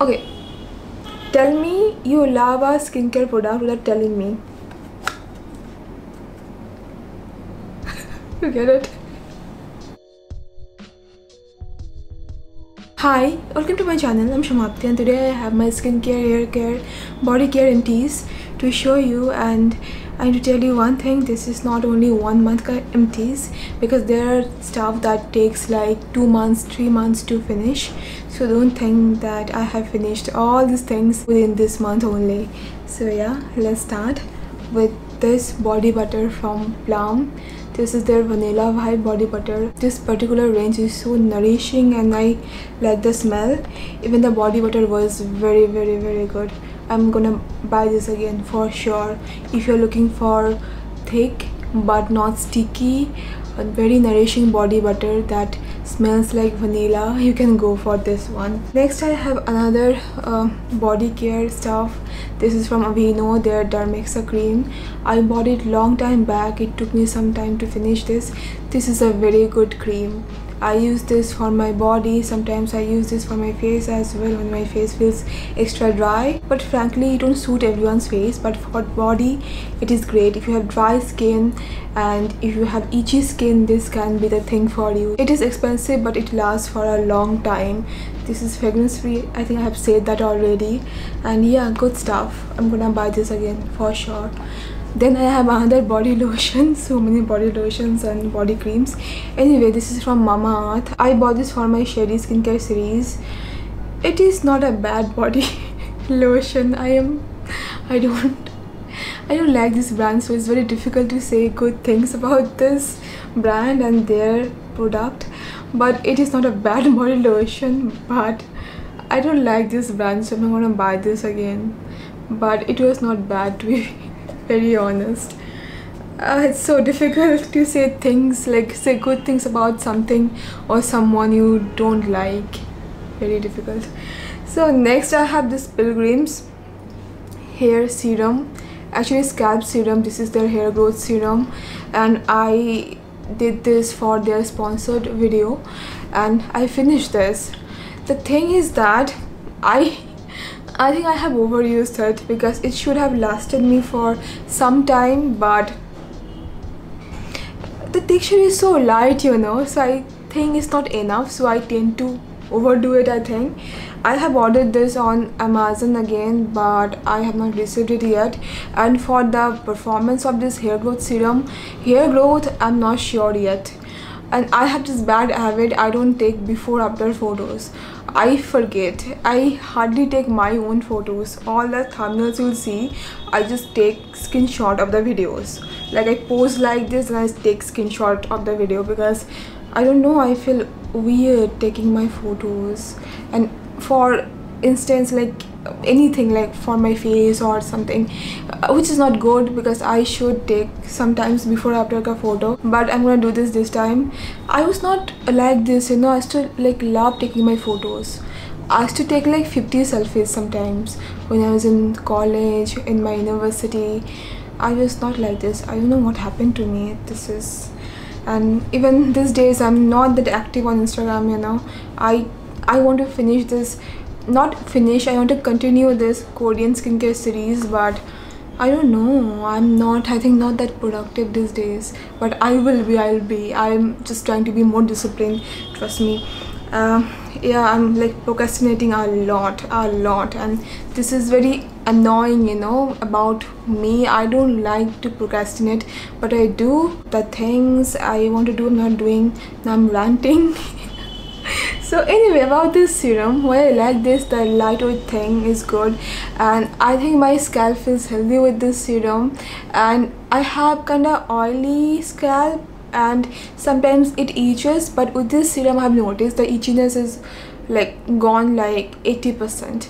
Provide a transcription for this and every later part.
Okay, tell me you love a skincare product without telling me. You get it? Hi, welcome to my channel. I'm Shamapti and today I have my skincare, hair care, body care empties to show you, and I need to tell you one thing. This is not only 1 month empties, because there are stuff that takes like 2 months, 3 months to finish. So don't think that I have finished all these things within this month only. So yeah, let's start with this body butter from Plum. This is their vanilla vibe body butter. This particular range is so nourishing and I like the smell. Even the body butter was very good. I'm gonna buy this again for sure. If you're looking for thick but not sticky, a very nourishing body butter that smells like vanilla, you can go for this one. Next I have another body care stuff. This is from Aveeno, their Dermexa cream. I bought it long time back. It took me some time to finish this. This is a very good cream. I use this for my body. Sometimes I use this for my face as well when my face feels extra dry, but frankly it don't suit everyone's face. But for body it is great. If you have dry skin and if you have itchy skin, this can be the thing for you. It is expensive but it lasts for a long time. This is fragrance free. I think I have said that already, and yeah, good stuff. I'm gonna buy this again for sure. Then I have another body lotion. So many body lotions and body creams. Anyway, this is from Mamaearth. I bought this for my Shady skincare series. It is not a bad body lotion. I don't like this brand, so it's very difficult to say good things about this brand and their product. But it is not a bad body lotion, but I don't like this brand, so I'm not gonna buy this again. But it was not bad, to be very honest. It's so difficult to say things like say good things about something or someone you don't like. Very difficult. So next I have this Pilgrims hair serum, actually scalp serum. This is their hair growth serum, and I did this for their sponsored video and I finished this. The thing is that I think I have overused it, because it should have lasted me for some time, but the texture is so light, you know, so I think it's not enough, so I tend to overdo it. I think I have ordered this on Amazon again, but I have not received it yet. And for the performance of this hair growth serum, I'm not sure yet. And I have this bad habit, I don't take before after photos. I forget. I hardly take my own photos. All the thumbnails you'll see, I just take screenshot of the videos. Like I pose like this and I take screenshot of the video, because I don't know, I feel weird taking my photos. And for instance, like anything like for my face or something, which is not good, because I should take sometimes before after a photo, but I'm gonna do this time. I was not like this, you know. I still like love taking my photos. I used to take like 50 selfies sometimes when I was in college, in my university. I was not like this. I don't know what happened to me. And even these days I'm not that active on Instagram, you know. I want to finish this, not finish, I want to continue this Korean skincare series, but I don't know, I think not that productive these days, but I'll be. I'm just trying to be more disciplined, trust me. Yeah, I'm like procrastinating a lot, and this is very annoying, you know, about me. I don't like to procrastinate, but I do. The things I want to do, I'm not doing. Now I'm ranting. So anyway, about this serum, why I like this, the lightweight thing is good, and I think my scalp feels healthy with this serum. And I have kinda oily scalp and sometimes it itches, but with this serum I have noticed the itchiness is like gone like 80%.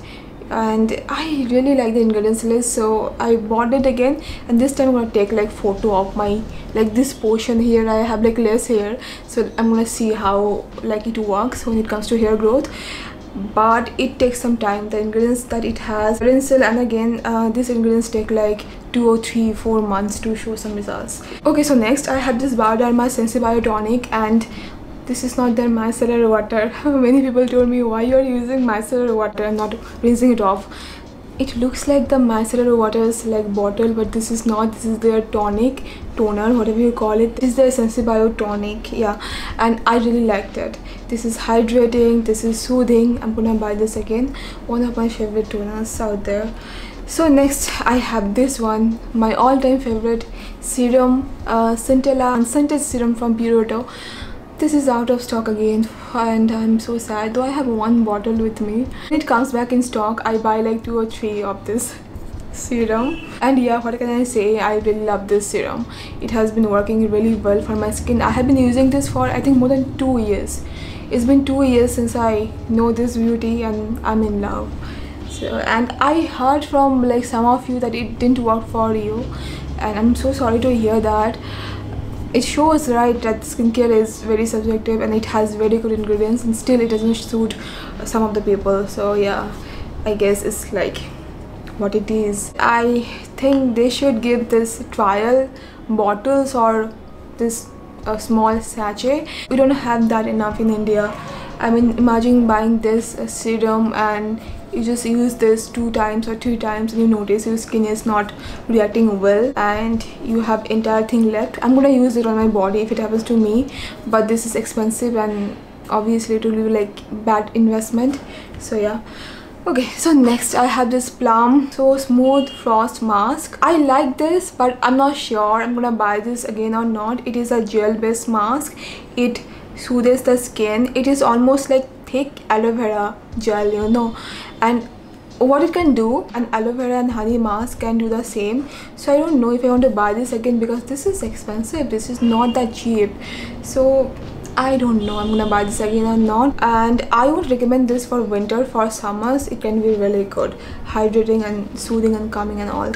And I really like the ingredients list, so I bought it again. And this time I'm gonna take like photo of my like this portion here. I have like less hair, so I'm gonna see how like it works when it comes to hair growth. But it takes some time. The ingredients that it has, Rinsil, and again these ingredients take like 2 or 3 4 months to show some results. Okay, so next I have this Bioderma Sensi Biotonic, and this is not their micellar water. Many people told me, why you are using micellar water and not rinsing it off. It looks like the micellar water's like bottle, but this is not. This is their tonic, toner, whatever you call it. This is their Sensibio tonic, yeah, and I really liked it. This is hydrating, this is soothing. I'm gonna buy this again. One of my favorite toners out there. So next I have this one, my all-time favorite serum, Scintilla Unscented Serum from Purito. This is out of stock again and I'm so sad, though I have one bottle with me. When it comes back in stock, I buy like 2 or 3 of this serum. And yeah, what can I say, I really love this serum. It has been working really well for my skin. I have been using this for I think more than 2 years. It's been 2 years since I know this beauty and I'm in love. So, and I heard from like some of you that it didn't work for you, and I'm so sorry to hear that. It shows, right, that skincare is very subjective and it has very good ingredients, and still it doesn't suit some of the people. So yeah, I guess it's like what it is. I think they should give this trial bottles or this small sachet. We don't have that enough in India. I mean, imagine buying this serum and you just use this 2 times or 3 times and you notice your skin is not reacting well and you have entire thing left. I'm gonna use it on my body if it happens to me, but this is expensive and obviously it will be like bad investment. So yeah. Okay, so next I have this Plum So Smooth Frost Mask. I like this, but I'm not sure I'm gonna buy this again or not. It is a gel based mask. It soothes the skin. It is almost like thick aloe vera gel, you know, and what it can do, an aloe vera and honey mask can do the same. So I don't know if I want to buy this again because this is expensive. This is not that cheap. So I don't know I'm gonna buy this again or not. And I would recommend this for winter. For summers it can be really good, hydrating and soothing and calming and all.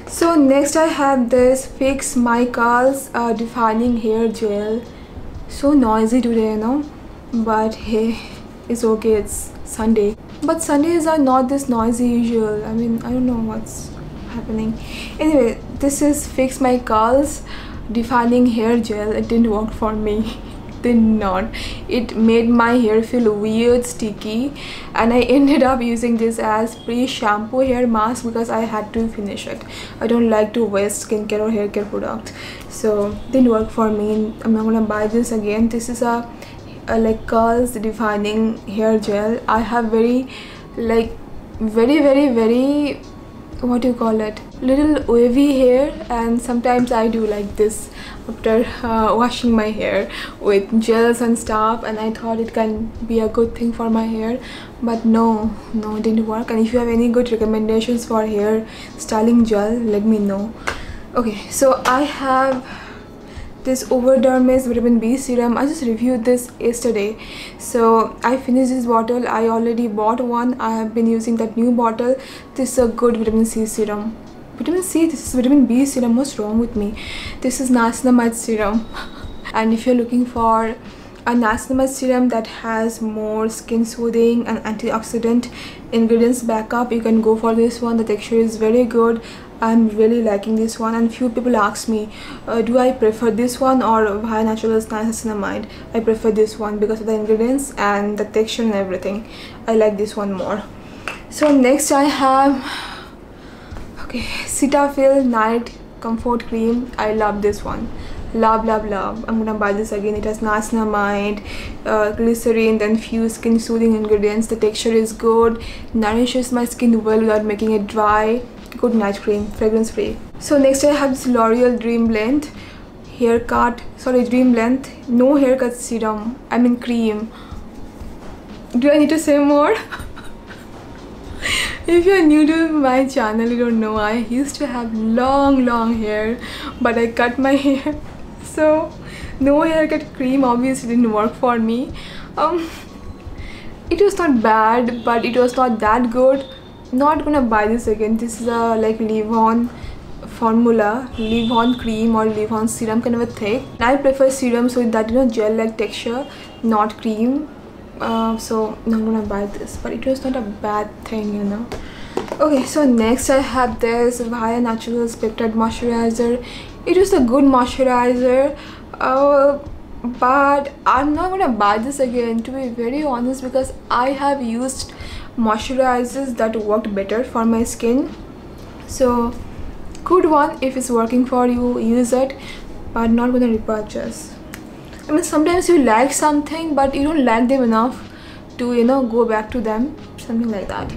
So next I have this Fix My Curls Defining Hair Gel. So noisy today, you know, but hey, it's okay, it's Sunday. But Sundays are not this noisy usual. I mean, I don't know what's happening. Anyway, this is Fix My Curls Defining Hair Gel. It didn't work for me. Did not. It made my hair feel weird, sticky, and I ended up using this as pre-shampoo hair mask because I had to finish it. I don't like to waste skincare or hair care products, so didn't work for me. I'm not gonna buy this again. This is a like curls defining hair gel. I have very what do you call it, little wavy hair, and sometimes I do like this after washing my hair with gels and stuff, and I thought it can be a good thing for my hair, but no, it didn't work. And if you have any good recommendations for hair styling gel, let me know. Okay, so I have this Overdermis Vitamin B Serum. I just reviewed this yesterday, so I finished this bottle. I already bought one. I have been using that new bottle. This is a good vitamin C serum. Vitamin C? This is vitamin B serum. What's wrong with me? This is niacinamide serum. And if you're looking for a niacinamide serum that has more skin soothing and antioxidant ingredients backup, you can go for this one. The texture is very good. I'm really liking this one, and few people ask me, do I prefer this one or Via Naturals niacinamide? I prefer this one because of the ingredients and the texture and everything. I like this one more. So next I have Cetaphil Night Comfort Cream. I love this one. Love. I'm gonna buy this again. It has niacinamide, glycerin, then few skin soothing ingredients. The texture is good, nourishes my skin well without making it dry. Good night cream, fragrance free. So next I have this L'Oreal Dream Blend Dream Length No Haircut Serum. I mean cream. Do I need to say more? If you're new to my channel, you don't know, I used to have long hair, but I cut my hair. So no haircut cream obviously didn't work for me. It was not bad, but it was not that good. Not gonna buy this again. This is a like leave-on formula, leave-on cream or leave-on serum, kind of a thing. I prefer serums with that, you know, gel-like texture, not cream. So I'm gonna buy this, but it was not a bad thing, you know. Okay, so next I have this Via Naturals Peptide Moisturizer. It is a good moisturizer, but I'm not gonna buy this again, to be very honest, because I have used moisturizers that worked better for my skin. So good one, if it's working for you, use it, but not gonna repurchase. I mean, sometimes you like something but you don't like them enough to, you know, go back to them, something like that.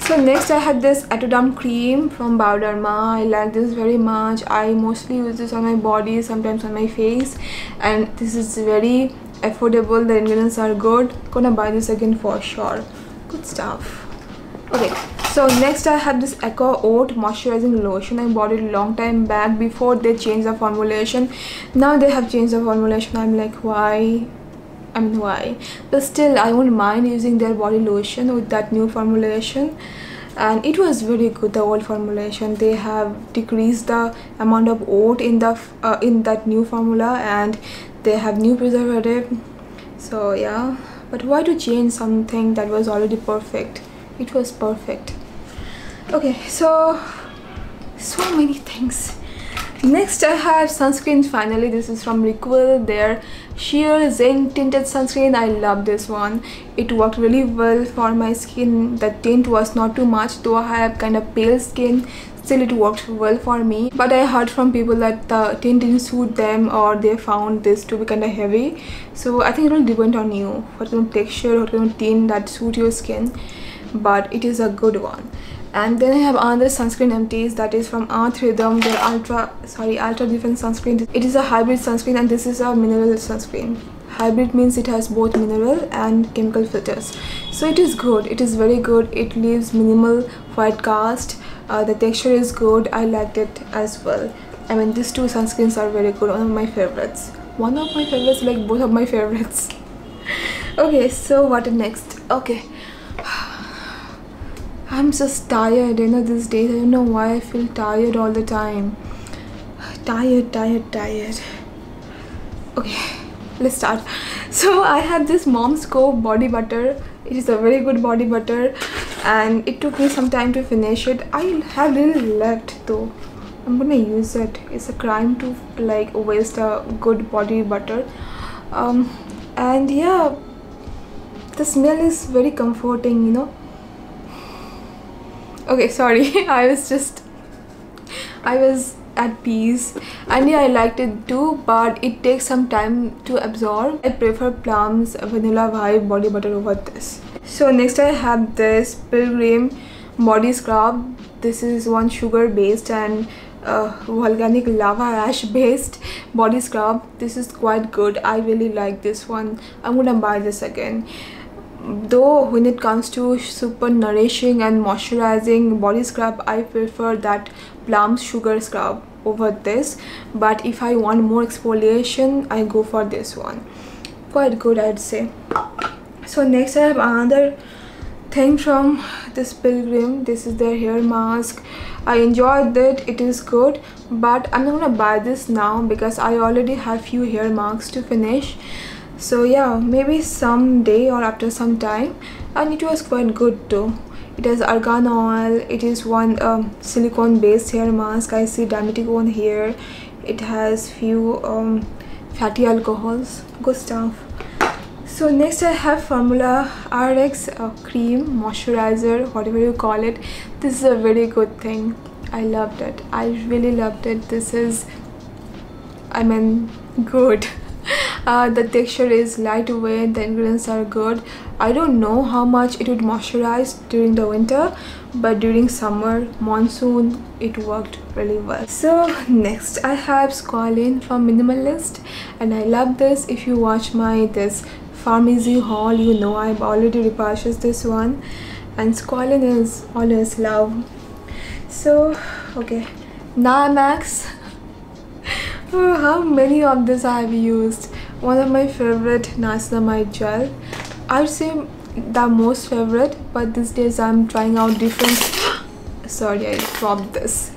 So next I had this Atoderm cream from Bioderma. I like this very much. I mostly use this on my body, sometimes on my face, and this is very affordable. The ingredients are good. Gonna buy this again for sure. Good stuff. Okay, so next I have this Aqua Oat moisturizing lotion. I bought it a long time back before they changed the formulation. Now they have changed the formulation. I'm like, why? I mean, why? But still, I won't mind using their body lotion with that new formulation, and it was very good. The old formulation, they have decreased the amount of oat in the in that new formula, and they have new preservative. So yeah, but why to change something that was already perfect? It was perfect. Okay, so many things. Next I have sunscreen. Finally, this is from Requel, their sheer zinc tinted sunscreen. I love this one. It worked really well for my skin. The tint was not too much, though I have kind of pale skin, still it worked well for me. But I heard from people that the tint didn't suit them, or they found this to be kind of heavy. So I think it will depend on you, what kind of texture, what kind of tint that suit your skin, but it is a good one. And then I have another sunscreen empties, that is from Earth Rhythm, their ultra defense sunscreen. It is a hybrid sunscreen, and this is a mineral sunscreen. Hybrid means it has both mineral and chemical filters, so it is good. It is very good. It leaves minimal white cast. The texture is good. I liked it as well. I mean, these two sunscreens are very good. One of my favorites, like both of my favorites. Okay, so what next? Okay, I'm just tired, you know, these days. I don't know why I feel tired all the time. Tired. Okay, let's start. So I have this Mom's Co body butter. It is a very good body butter, and it took me some time to finish it. I have little left though. I'm gonna use it. It's a crime to like waste a good body butter. And yeah, the smell is very comforting, you know. Okay, sorry. I was at peace, and yeah, I liked it too, but it takes some time to absorb. I prefer Plum's Vanilla Vibe body butter over this. So next I have this Pilgrim body scrub. This is one sugar based and volcanic lava ash based body scrub. This is quite good. I really like this one. I'm gonna buy this again. Though when it comes to super nourishing and moisturizing body scrub, I prefer that Plum's sugar scrub over this, but if I want more exfoliation, I go for this one. Quite good, I'd say. So next I have another thing from this Pilgrim. This is their hair mask. I enjoyed it. It is good, but I'm not gonna buy this now because I already have few hair masks to finish. So yeah, maybe someday or after some time. And it was quite good too. It has argan oil. It is one silicone based hair mask. I see diabetic one here. It has few fatty alcohols. Good stuff. So next I have Formula RX cream moisturizer, whatever you call it. This is a very good thing. I loved it. I really loved it. This is, I mean, good. The texture is lightweight, the ingredients are good. I don't know how much it would moisturize during the winter, but during summer, monsoon, it worked really well. So next I have Squalene from Minimalist, and I love this. If you watch my this Pharmacy haul, you know I've already repurchased this one, and Squalene is always love. So okay, Nyamax. Oh, how many of this I have used. One of my favorite, niacinamide gel. I would say the most favorite, but these days I'm trying out different. Sorry, I dropped this.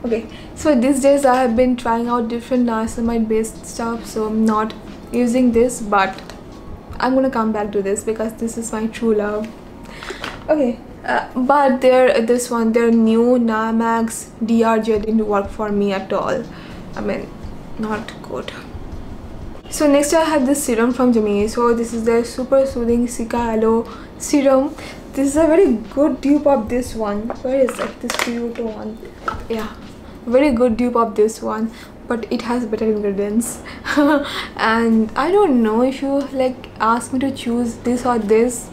Okay, so these days I have been trying out different niacinamide based stuff, so I'm not using this, but I'm gonna come back to this because this is my true love. Okay, but their new Nyamax DR gel didn't work for me at all. I mean, not good. So next I have this serum from Jamie. So this is the Super Soothing Cica Aloe Serum. This is a very good dupe of this one. Where is it? This cute one. Yeah, very good dupe of this one, but it has better ingredients. And I don't know if you like ask me to choose this or this.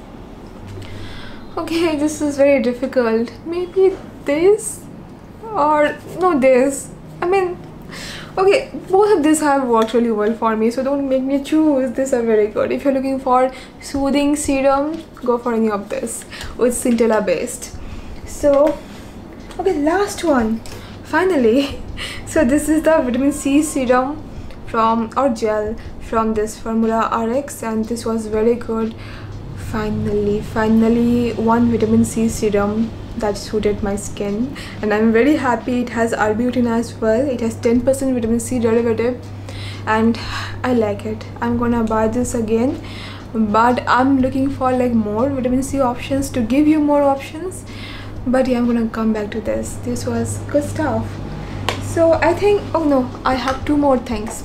Okay, this is very difficult. Maybe this or no this. I mean, okay, both of these have worked really well for me, so don't make me choose. These are very good. If you're looking for soothing serum, go for any of this. It's Centella based. So okay, last one finally. So this is the vitamin C serum from, or gel from this Formula RX, and this was very good. Finally one vitamin C serum that suited my skin, and I'm very happy. It has arbutin as well. It has 10% vitamin C derivative, and I like it. I'm gonna buy this again, but I'm looking for like more vitamin C options to give you more options. But yeah, I'm gonna come back to this. This was good stuff. So I think, oh no, I have two more things.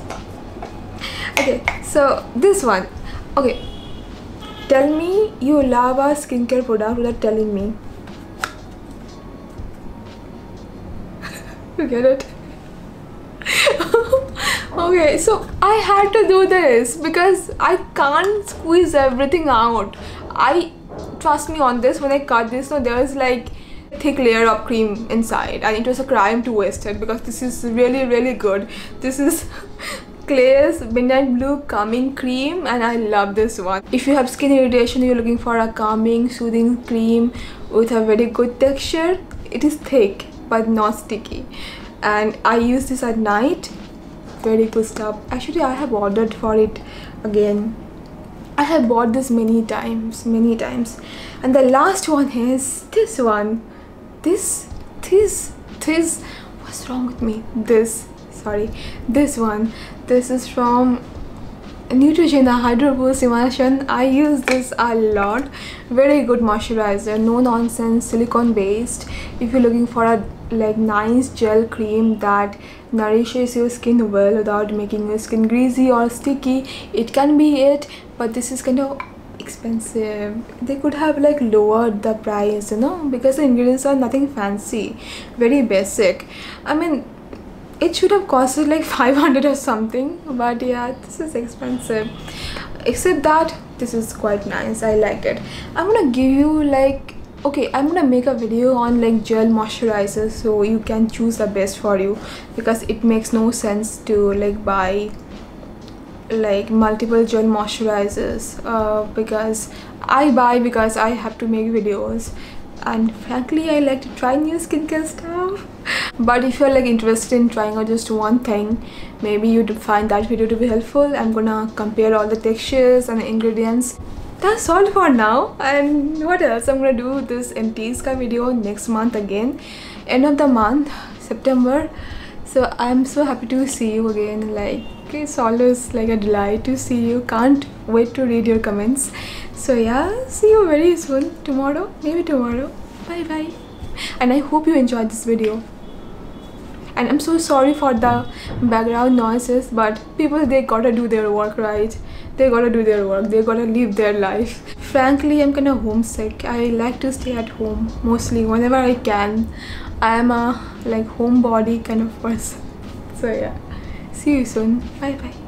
Okay, so this one. Okay, tell me you love a skincare product without telling me. You get it? Okay, so I had to do this because I can't squeeze everything out. Trust me on this, when I cut this, so there was like a thick layer of cream inside, and it was a crime to waste it because this is really good. This is Clay's Midnight Blue Calming Cream, and I love this one. If you have skin irritation, you're looking for a calming, soothing cream with a very good texture. It is thick but not sticky, and I use this at night. Very good stuff. Actually, I have ordered for it again. I have bought this many times. And the last one is this one. This what's wrong with me? This one. This is from Neutrogena Hydro Boost Emulsion. I use this a lot. Very good moisturizer, no nonsense, silicone based. If you're looking for a like nice gel cream that nourishes your skin well without making your skin greasy or sticky, it can be it. But this is kind of expensive. They could have like lowered the price, you know, because the ingredients are nothing fancy, very basic. I mean, it should have costed like 500 or something, but yeah, this is expensive. Except that this is quite nice. I like it. I'm gonna give you like, okay, I'm gonna make a video on like gel moisturizers so you can choose the best for you, because it makes no sense to like buy like multiple gel moisturizers because I buy because I have to make videos, and frankly I like to try new skincare stuff. But if you're like interested in trying out just one thing, maybe you'd find that video to be helpful. I'm gonna compare all the textures and the ingredients. That's all for now. And what else? I'm gonna do this empties ka video next month again, end of the month, September. So I'm so happy to see you again. Like, it's always like a delight to see you. Can't wait to read your comments. So yeah, see you very soon. Tomorrow, maybe tomorrow. Bye bye. And I hope you enjoyed this video. And I'm so sorry for the background noises, but people, they gotta do their work, right? They gotta do their work, they gotta live their life. Frankly, I'm kinda homesick. I like to stay at home mostly whenever I can. I am a like homebody kind of person. So yeah, see you soon. Bye bye.